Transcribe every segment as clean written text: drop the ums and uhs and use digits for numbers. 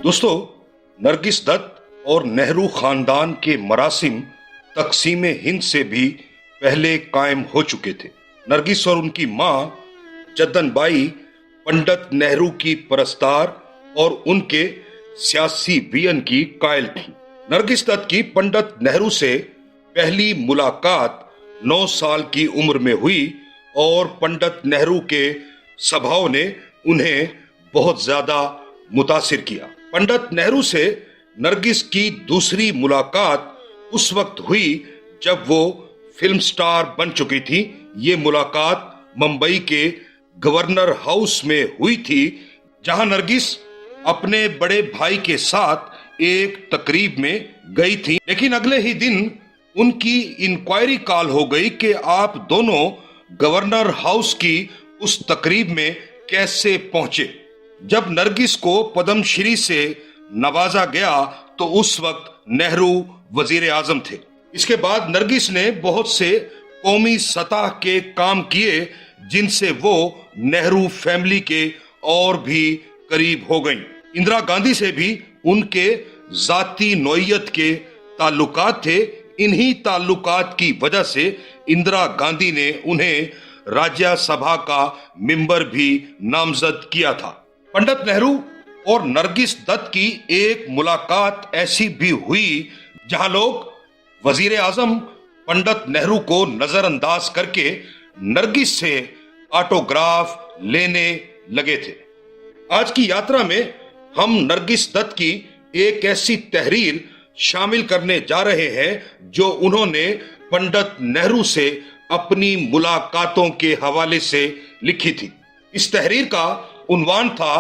दोस्तों, नरगिस दत्त और नेहरू खानदान के मरासिम तकसीम हिंद से भी पहले कायम हो चुके थे। नरगिस और उनकी मां जद्दन बाई पंडित नेहरू की परस्तार और उनके सियासी वियन की कायल थी। नरगिस दत्त की पंडित नेहरू से पहली मुलाकात 9 साल की उम्र में हुई और पंडित नेहरू के स्वभाव ने उन्हें बहुत ज्यादा मुतासिर किया। पंडित नेहरू से नरगिस की दूसरी मुलाकात उस वक्त हुई जब वो फिल्म स्टार बन चुकी थी। ये मुलाकात मुंबई के गवर्नर हाउस में हुई थी, जहां नरगिस अपने बड़े भाई के साथ एक तकरीब में गई थी। लेकिन अगले ही दिन उनकी इंक्वायरी कॉल हो गई कि आप दोनों गवर्नर हाउस की उस तकरीब में कैसे पहुंचे। जब नरगिस को पद्मश्री से नवाजा गया तो उस वक्त नेहरू वजीर आजम थे। इसके बाद नरगिस ने बहुत से कौमी सतह के काम किए जिनसे वो नेहरू फैमिली के और भी करीब हो गईं। इंदिरा गांधी से भी उनके जाती नौयत के ताल्लुकात थे। इन्हीं ताल्लुकात की वजह से इंदिरा गांधी ने उन्हें राज्यसभा का मेंबर भी नामजद किया था। पंडित नेहरू और नरगिस दत्त की एक मुलाकात ऐसी भी हुई जहां लोग वजीर आजम पंडित नेहरू को नजरअंदाज करके नरगिस से ऑटोग्राफ लेने लगे थे। आज की यात्रा में हम नरगिस दत्त की एक ऐसी तहरीर शामिल करने जा रहे हैं जो उन्होंने पंडित नेहरू से अपनी मुलाकातों के हवाले से लिखी थी। इस तहरीर का उन्वान था,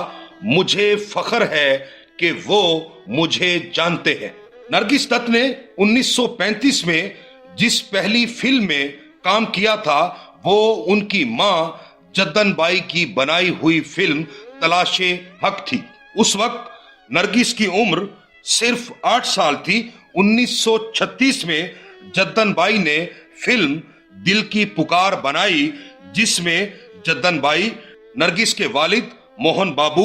मुझे फख्र है कि वो मुझे जानते हैं। नरगिस दत्त ने 1935 में जिस पहली फिल्म में काम किया था वो उनकी मां जद्दन बाई की बनाई हुई फिल्म तलाशे हक थी। उस वक्त नरगिस की उम्र सिर्फ 8 साल थी। 1936 में जद्दन बाई ने फिल्म दिल की पुकार बनाई, जिसमें जद्दन बाई, नरगिस के वालिद मोहन बाबू,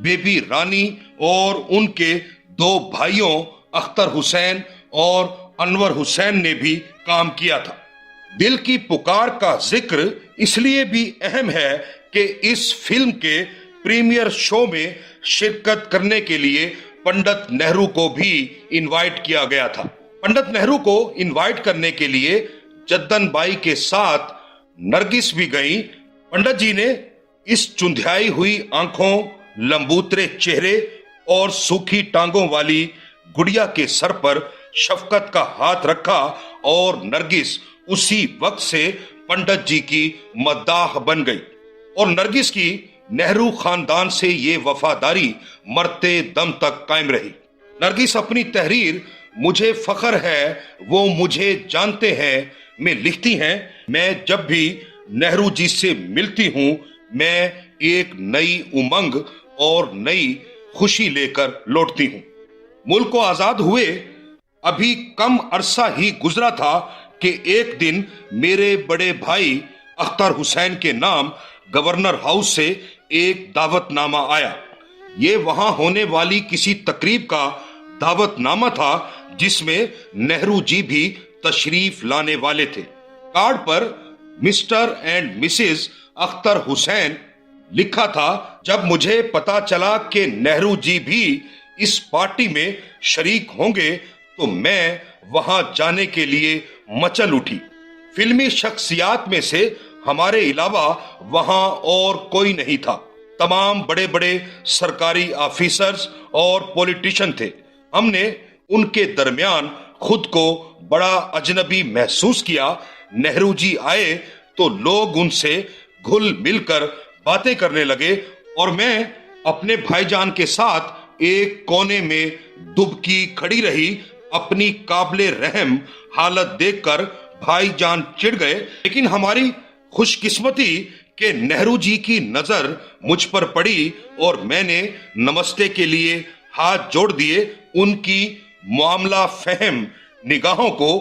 बेबी रानी और उनके 2 भाइयों अख्तर हुसैन और अनवर हुसैन ने भी काम किया था। दिल की पुकार का जिक्र इसलिए भी अहम है कि इस फिल्म के प्रीमियर शो में शिरकत करने के लिए पंडित नेहरू को भी इनवाइट किया गया था। पंडित नेहरू को इनवाइट करने के लिए जद्दन बाई के साथ नरगिस भी गई। पंडित जी ने इस चुंधियाई हुई आंखों, लंबूतरे चेहरे और सूखी टांगों वाली गुड़िया के सर पर शफकत का हाथ रखा और नरगिस उसी वक्त से पंडित जी की मद्दाह बन गई। और नरगिस की नेहरू खानदान से ये वफादारी मरते दम तक कायम रही। नरगिस अपनी तहरीर मुझे फख्र है वो मुझे जानते हैं में लिखती हैं, मैं जब भी नेहरू जी से मिलती हूं मैं एक नई उमंग और नई खुशी लेकर लौटती हूं। मुल्क को आजाद हुए अभी कम अरसा ही गुजरा था कि एक दिन मेरे बड़े भाई अख्तर हुसैन के नाम गवर्नर हाउस से एक दावतनामा आया। ये वहां होने वाली किसी तकरीब का दावतनामा था जिसमें नेहरू जी भी तशरीफ लाने वाले थे। कार्ड पर mister and Mrs Akhtar Hussain लिखा था। जब मुझे पता चला कि नेहरू जी भी इस पार्टी में शरीक होंगे तो मैं वहां जाने के लिए मचल उठी। फिल्मी शख्सियात में से हमारे अलावा वहां और कोई नहीं था। तमाम बड़े बड़े सरकारी ऑफिसर्स और पॉलिटिशियन थे। हमने उनके दरमियान खुद को बड़ा अजनबी महसूस किया। नेहरू जी आए तो लोग उनसे घुल मिलकर बातें करने लगे और मैं अपने भाईजान के साथ एक कोने में दुबकी खड़ी रही। अपनी काबिले रहम हालत देखकर भाईजान चिढ़ गए, लेकिन हमारी खुशकिस्मती के नेहरू जी की नजर मुझ पर पड़ी और मैंने नमस्ते के लिए हाथ जोड़ दिए। उनकी मामला फहम निगाहों को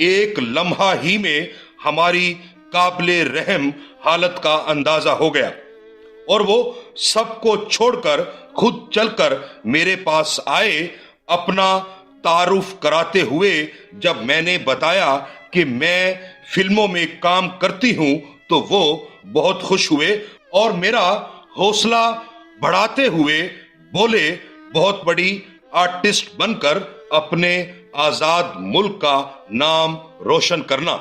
एक लम्हा ही में हमारी काबिले रहम हालत का अंदाजा हो गया। और वो सबको छोड़कर खुद चलकर मेरे पास आए। अपना तारुफ कराते हुए जब मैंने बताया कि मैं फिल्मों में काम करती हूं तो वो बहुत खुश हुए और मेरा हौसला बढ़ाते हुए बोले, बहुत बड़ी आर्टिस्ट बनकर अपने आजाद मुल्क का नाम रोशन करना।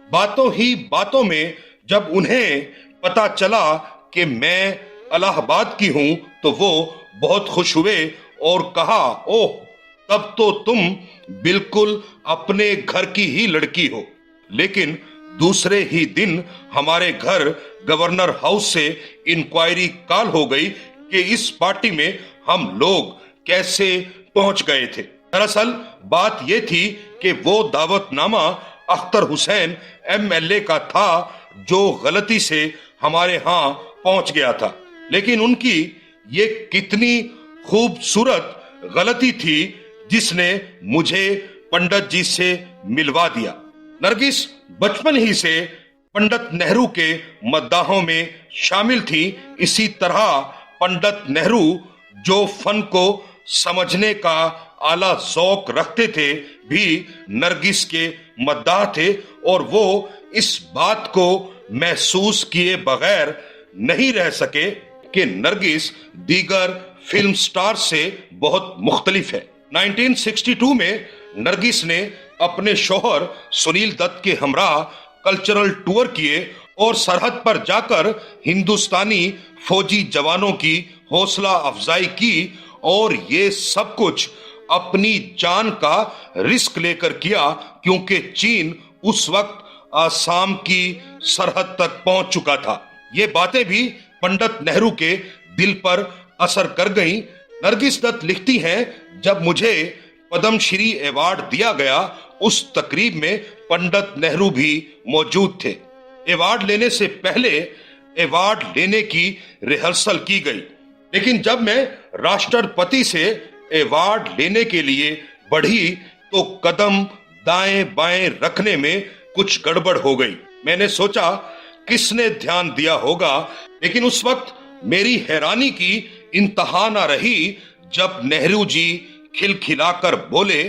बातों ही बातों में जब उन्हें पता चला कि मैं इलाहाबाद की हूं तो वो बहुत खुश हुए और कहा, ओह, तब तो तुम बिल्कुल अपने घर की ही लड़की हो। लेकिन दूसरे ही दिन हमारे घर गवर्नर हाउस से इंक्वायरी कॉल हो गई कि इस पार्टी में हम लोग कैसे पहुंच गए थे। दरअसल बात यह थी कि वो दावतनामा अख्तर हुसैन एमएलए का था जो गलती से हमारे यहाँ पहुंच गया था। लेकिन उनकी ये कितनी खूबसूरत गलती थी जिसने मुझे पंडित जी से मिलवा दिया। नरगिस बचपन ही से पंडित नेहरू के मद्दाहों में शामिल थी। इसी तरह पंडित नेहरू जो फन को समझने का आला ज़ौक रखते थे भी नरगिस के मद्दाह थे और वो इस बात को महसूस किए बगैर नहीं रह सके कि नरगिस दीगर फिल्म स्टार से बहुत मुख्तलिफ है। 1962 में नरगिस ने अपने शौहर सुनील दत्त के हमरा कल्चरल टूर किए और सरहद पर जाकर हिंदुस्तानी फौजी जवानों की हौसला अफजाई की और ये सब कुछ अपनी जान का रिस्क लेकर किया क्योंकि चीन उस वक्त आसाम की सरहद तक पहुंच चुका था। ये बातें भी पंडित नेहरू के दिल पर असर कर गईं। नरगिस दत्त लिखती हैं, जब मुझे पद्मश्री अवार्ड दिया गया उस तकरीब में पंडित नेहरू भी मौजूद थे। अवार्ड लेने से पहले अवार्ड लेने की रिहर्सल की गई, लेकिन जब मैं राष्ट्रपति से अवार्ड लेने के लिए बढ़ी तो कदम दाएं बाएं रखने में कुछ गड़बड़ हो गई। मैंने सोचा किसने ध्यान दिया होगा, लेकिन उस वक्त मेरी हैरानी की इंतहा न रही जब नेहरू जी खिलखिलाकर बोले,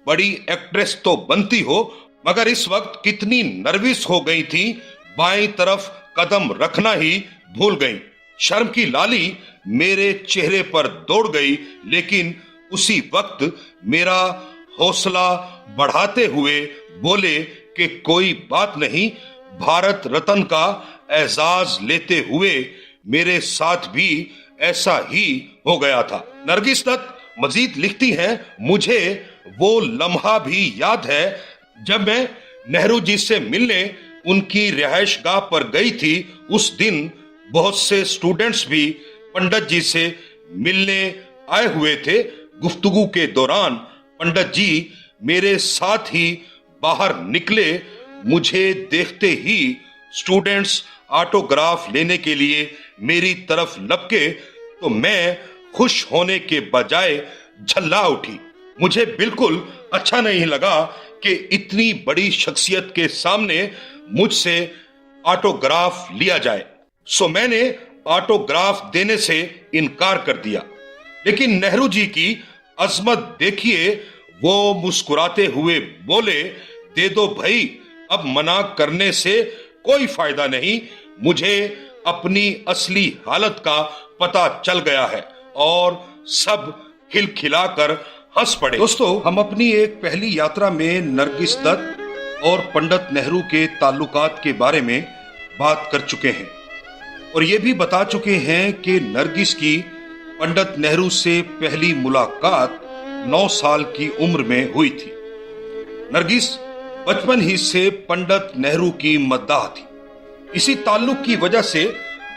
बड़ी एक्ट्रेस तो बनती हो, मगर इस वक्त कितनी नर्वस हो गई थी, बाईं तरफ कदम रखना ही भूल गई। शर्म की लाली मेरे चेहरे पर दौड़ गई, लेकिन उसी वक्त मेरा हौसला बढ़ाते हुए बोले कि कोई बात नहीं, भारत रत्न का एजाज लेते हुए मेरे साथ भी ऐसा ही हो गया था। नरगिस दत्त मजीद लिखती हैं, मुझे वो लम्हा भी याद है जब मैं नेहरू जी से मिलने उनकी रिहाइश गाह पर गई थी। उस दिन बहुत से स्टूडेंट्स भी पंडित जी से मिलने आए हुए थे। गुफ्तगू के दौरान पंडित जी मेरे साथ ही बाहर निकले। मुझे देखते ही स्टूडेंट्स ऑटोग्राफ लेने के लिए मेरी तरफ लपके तो मैं खुश होने के बजाय झल्ला उठी। मुझे बिल्कुल अच्छा नहीं लगा कि इतनी बड़ी शख्सियत के सामने मुझसे ऑटोग्राफ लिया जाए, सो मैंने ऑटोग्राफ देने से इनकार कर दिया। लेकिन नेहरू जी की अजमत देखिए, वो मुस्कुराते हुए बोले, दे दो भाई, अब मना करने से कोई फायदा नहीं, मुझे अपनी असली हालत का पता चल गया है। और सब खिलखिलाकर हंस पड़े। दोस्तों, हम अपनी एक पहली यात्रा में नरगिस दत्त और पंडित नेहरू के ताल्लुकात के बारे में बात कर चुके हैं और ये भी बता चुके हैं कि नरगिस की पंडित नेहरू से पहली मुलाकात 9 साल की उम्र में हुई थी। नरगिस बचपन ही से पंडित नेहरू की मद्दाह थी। इसी ताल्लुक की वजह से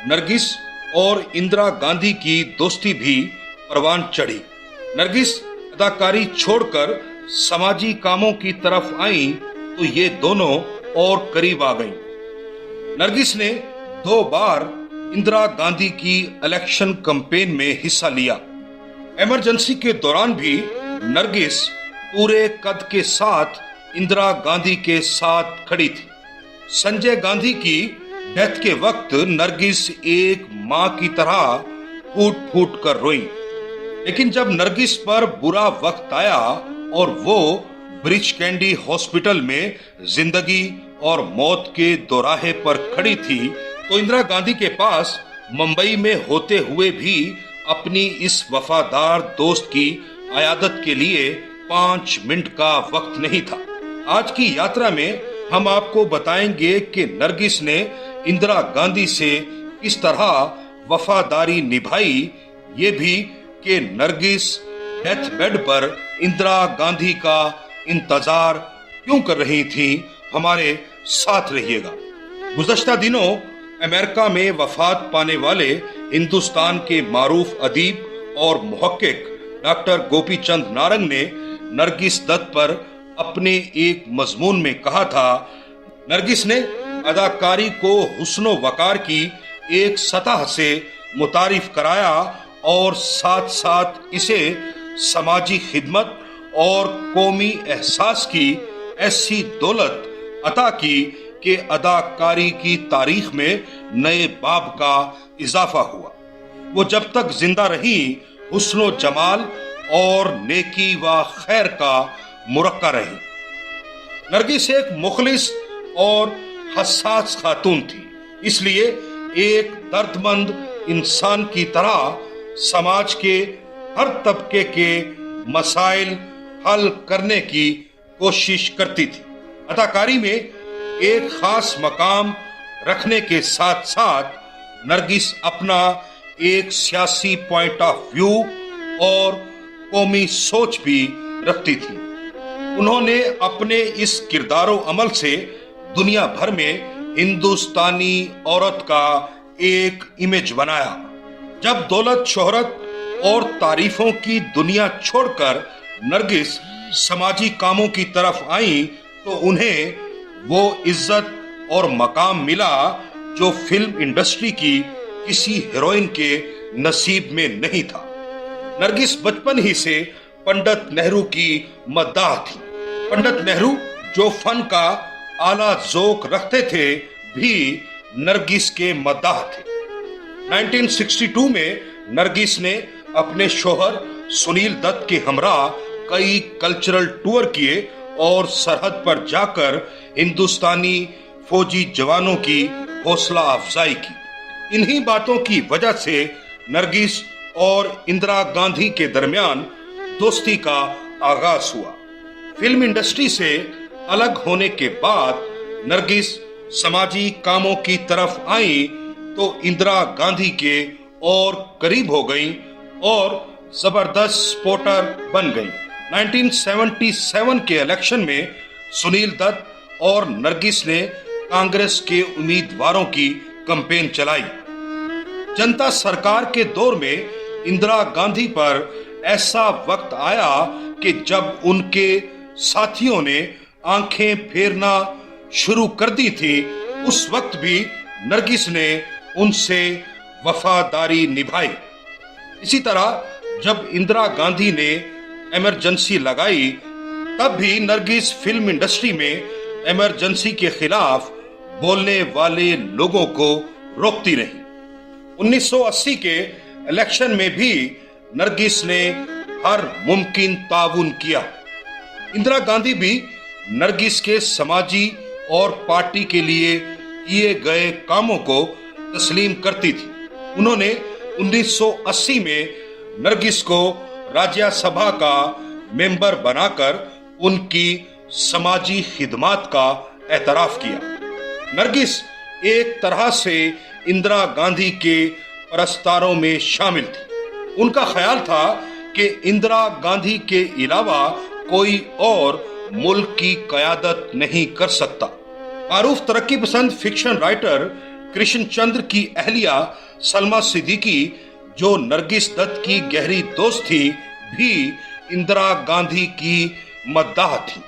नरगिस और इंदिरा गांधी की दोस्ती भी परवान चढ़ी। नरगिस अदाकारी छोड़कर समाजी कामों की तरफ आई तो ये दोनों और करीब आ गईं। नरगिस ने 2 बार इंदिरा गांधी की इलेक्शन कैंपेन में हिस्सा लिया। इमरजेंसी के दौरान भी नरगिस पूरे कद के साथ इंदिरा गांधी के साथ खड़ी थी। संजय गांधी की डेथ के वक्त नरगिस एक मां की तरह फूट फूट कर रोई। लेकिन जब नरगिस पर बुरा वक्त आया और वो ब्रिच कैंडी हॉस्पिटल में जिंदगी और मौत के दोराहे पर खड़ी थी, तो इंदिरा गांधी के पास मुंबई में होते हुए भी अपनी इस वफादार दोस्त की अयादत के लिए 5 मिनट का वक्त नहीं था। आज की यात्रा में हम आपको बताएंगे कि नरगिस ने इंदिरा गांधी से किस तरह वफादारी निभाई, ये भी कि नरगिस डेथ बेड पर इंदिरा गांधी का इंतजार क्यों कर रही थी। हमारे साथ रहिएगा। गुज़श्ता दिनों अमेरिका में वफात पाने वाले हिंदुस्तान के मारूफ अदीब और मुहक्किक डॉक्टर गोपी चंद नारंग ने नरगिस दत्त पर अपने एक मजमून में कहा था, नरगिस ने अदाकारी को हुस्नो वकार की एक सतह से मुतारिफ कराया और साथ साथ इसे समाजी खिदमत और कौमी एहसास की ऐसी दौलत अता की कि अदाकारी की तारीख में नए बाब का इजाफा हुआ। वो जब तक जिंदा रही हुस्नो जमाल और नेकी व खैर का मुरक्का रही। नरगिस एक मुखलिस और हसास खातून थी, इसलिए एक दर्दमंद इंसान की तरह समाज के हर तबके के मसाइल हल करने की कोशिश करती थी। अदाकारी में एक खास मकाम रखने के साथ साथ नरगिस अपना एक सियासी पॉइंट ऑफ व्यू और कौमी सोच भी रखती थी। उन्होंने अपने इस किरदारो अमल से दुनिया भर में हिंदुस्तानी औरत का एक इमेज बनाया। जब दौलत, शोहरत और तारीफों की दुनिया छोड़कर नरगिस समाजी कामों की तरफ आई तो उन्हें वो इज्जत और मकाम मिला जो फिल्म इंडस्ट्री की किसी हीरोइन के नसीब में नहीं था। नरगिस बचपन ही से पंडित नेहरू की मद्दाह थी। पंडित नेहरू जो फन का आला ज़ौक़ रखते थे, भी नरगिस के मद्दाह थे। 1962 में नरगिस ने अपने शोहर सुनील दत्त के हमरा कई कल्चरल टूर किए और सरहद पर जाकर हिंदुस्तानी फौजी जवानों की हौसला अफजाई की। इन्हीं बातों की वजह से नरगिस और इंदिरा गांधी के दरमियान दोस्ती का आगाज हुआ। फिल्म इंडस्ट्री से अलग होने के बाद नरगिस समाजी कामों की तरफ आई तो इंदिरा गांधी के और करीब हो गई और जबरदस्त सपोर्टर बन गई। 1977 के इलेक्शन में सुनील दत्त और नरगिस ने कांग्रेस के उम्मीदवारों की कैंपेन चलाई। जनता सरकार के दौर में इंदिरा गांधी पर ऐसा वक्त आया कि जब उनके साथियों ने आंखें फेरना शुरू कर दी थी, उस वक्त भी नरगिस ने उनसे वफादारी निभाई। इसी तरह जब इंदिरा गांधी ने इमरजेंसी लगाई, तब भी नरगिस फिल्म इंडस्ट्री में इमरजेंसी के खिलाफ बोलने वाले लोगों को रोकती रही। 1980 के इलेक्शन में भी नरगिस ने हर मुमकिन ताउन किया। इंदिरा गांधी भी नरगिस के समाजी और पार्टी के लिए किए गए कामों को तस्लीम करती थी। उन्होंने 1980 में नरगिस को राज्यसभा का मेंबर बनाकर उनकी समाजी खिदमत का एतराफ किया। नरगिस एक तरह से इंदिरा गांधी के परस्तारों में शामिल थी। उनका ख्याल था कि इंदिरा गांधी के अलावा कोई और मुल्क की क़यादत नहीं कर सकता। मारूफ तरक्की पसंद फिक्शन राइटर कृष्ण चंद्र की अहलिया सलमा सिद्दीकी, जो नरगिस दत्त की गहरी दोस्त थी, भी इंदिरा गांधी की मद्दाह थी।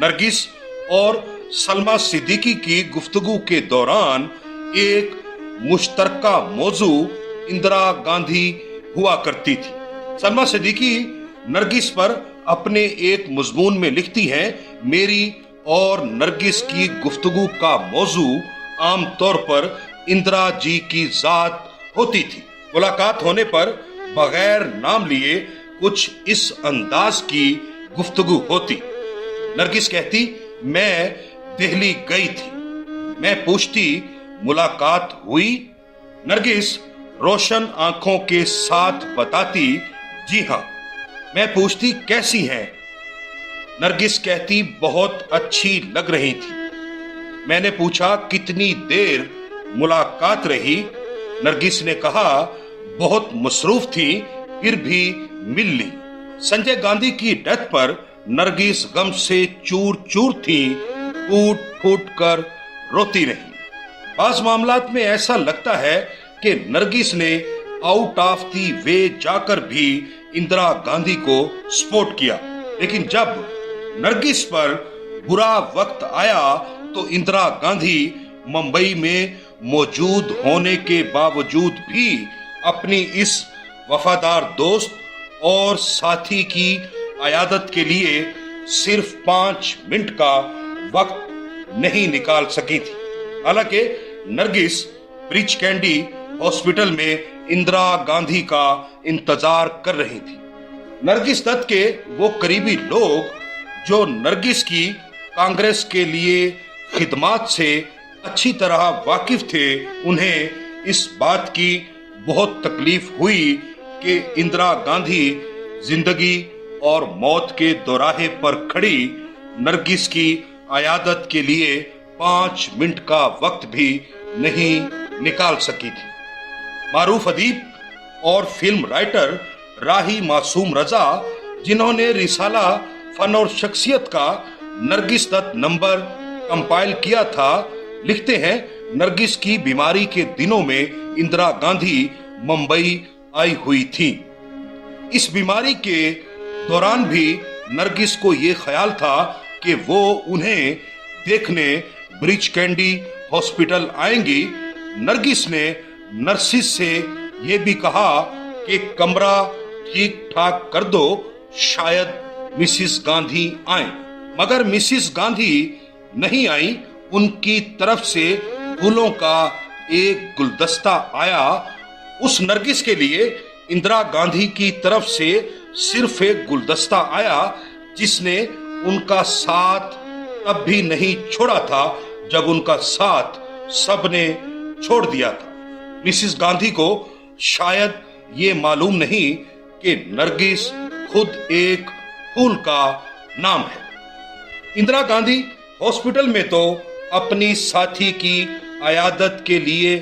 नरगिस और सलमा सिद्दीकी की गुफ्तगू के दौरान एक मुश्तरका मौजू इंदिरा गांधी हुआ करती थी। सलमा सिद्दीकी नरगिस पर अपने एक मजमून में लिखती हैं, मेरी और नरगिस की गुफ्तगू का मौजू आमतौर पर इंदिरा जी की जात होती थी। मुलाकात होने पर बगैर नाम लिए कुछ इस अंदाज की गुफ्तगू होती। नरगिस कहती, मैं दिल्ली गई थी। मैं पूछती, मुलाकात हुई? नरगिस रोशन आंखों के साथ बताती, जी हां। मैं पूछती, कैसी हैं? नरगिस कहती, बहुत अच्छी लग रही थी। मैंने पूछा, कितनी देर मुलाकात रही? नरगिस ने कहा, बहुत मसरूफ थी, फिर भी मिल ली। संजय गांधी की डेथ पर नरगिस गम से चूर चूर थी, फूट फूट कर रोती रही। बाज़ मामलात में ऐसा लगता है कि नरगिस ने आउट ऑफ दी वे जाकर भी इंदिरा गांधी को सपोर्ट किया, लेकिन जब नरगिस पर बुरा वक्त आया तो इंदिरा गांधी मुंबई में मौजूद होने के बावजूद भी अपनी इस वफादार दोस्त और साथी की अयादत के लिए सिर्फ 5 मिनट का वक्त नहीं निकाल सकी थी। हालांकि नरगिस ब्रिच कैंडी हॉस्पिटल में इंदिरा गांधी का इंतजार कर रही थी। नरगिस दत्त के वो करीबी लोग जो नरगिस की कांग्रेस के लिए खिदमात से अच्छी तरह वाकिफ थे, उन्हें इस बात की बहुत तकलीफ हुई कि इंदिरा गांधी जिंदगी और मौत के दोराहे पर खड़ी नरगिस की अयादत के लिए 5 मिनट का वक्त भी नहीं निकाल सकी थी। मारूफ अदीब और फिल्म राइटर राही मासूम रजा, जिन्होंने रिसाला फन और शख्सियत का नरगिस दत्त नंबर कंपाइल किया था, लिखते हैं, नरगिस की बीमारी के दिनों में इंदिरा गांधी मुंबई आई हुई थी। इस बीमारी के दौरान भी नरगिस को यह ख्याल था कि वो उन्हें देखने ब्रिच कैंडी हॉस्पिटल आएंगी। नरगिस ने नर्सिस से यह भी कहा कि कमरा ठीक ठाक कर दो, शायद मिसिस गांधी आए, मगर मिसिस गांधी नहीं आई। उनकी तरफ से फूलों का एक गुलदस्ता आया। उस नरगिस के लिए इंदिरा गांधी की तरफ से सिर्फ एक गुलदस्ता आया, जिसने उनका साथ तब भी नहीं छोड़ा था जब उनका साथ सबने छोड़ दिया था। मिसिस गांधी को शायद ये मालूम नहीं कि नरगिस खुद एक फूल का नाम है। इंदिरा गांधी हॉस्पिटल में तो अपनी साथी की अयादत के लिए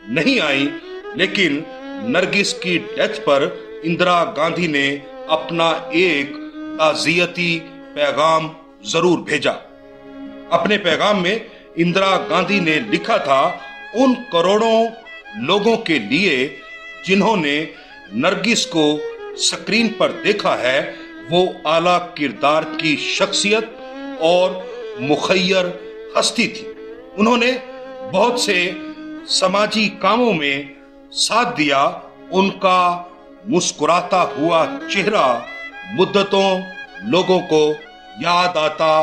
नहीं आई, लेकिन नरगिस की डेथ पर इंदिरा गांधी ने अपना एक ताज़ियती पैगाम जरूर भेजा। अपने पैगाम में इंदिरा गांधी ने लिखा था, उन करोड़ों लोगों के लिए जिन्होंने नरगिस को स्क्रीन पर देखा है, वो आला किरदार की शख्सियत और मुखय्यर हस्ती थी। उन्होंने बहुत से समाजी कामों में साथ दिया। उनका मुस्कुराता हुआ चेहरा मुद्दतों लोगों को याद आता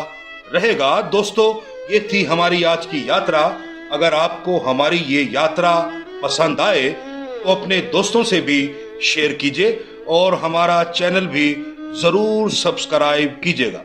रहेगा। दोस्तों, ये थी हमारी आज की यात्रा। अगर आपको हमारी ये यात्रा पसंद आए तो अपने दोस्तों से भी शेयर कीजिए और हमारा चैनल भी जरूर सब्सक्राइब कीजिएगा।